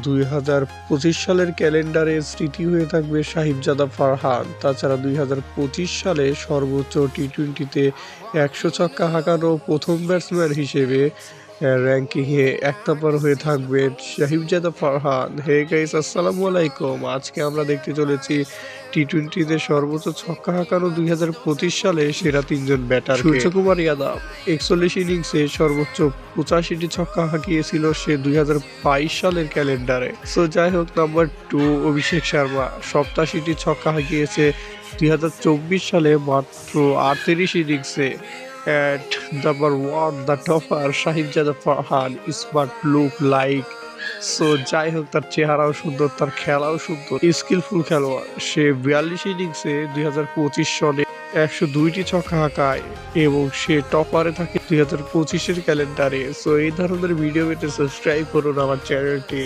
2025 সালের ক্যালেন্ডারে স্মৃতি হয়ে থাকবে সাহিবজাদা ফারহান। তাছাড়া 2025 সালে সর্বোচ্চ টি-20তে 100 ছক্কা হাঁকানো প্রথম ব্যাটসম্যান হিসেবে র্যাঙ্কিংয়ে 1 নম্বর হয়ে থাকবেন সাহিবজাদা ফারহান। হে গাইস, আসসালামু আলাইকুম। আজকে আমরা দেখতে চলেছি টি-20তে সর্বোচ্চ ছক্কা হাঁকানো 2025 সালে সেরা 3 জন ব্যাটার। সূর্যকুমার যাদব 41 ইনিংসে সর্বোচ্চ 85টি ছক্কা হাঁকিয়েছিল সে 2022 সালের ক্যালেন্ডারে। সো যাই হোক, নাম্বার 2 অভিষেক শর্মা 87টি ছক্কা হাঁকিয়েছে 2024 সালে মাত্র 38 ইনিংসে। And number 1, the topper Sahibzada Farhan smart look like. So যাই হোক, তার চেহারাও সুন্দর, তার খেলাও সুন্দর, স্কিলফুল খেলোয়াড়। সে 42 ইনিংসে 2025 সনে 102টি ছক্কা হাঁকায় এবং সে টপারে থাকে 2025-এর ক্যালেন্ডারে। সো এই ধরনের ভিডিও পেতে সাবস্ক্রাইব করুন আমার চ্যানেলটি।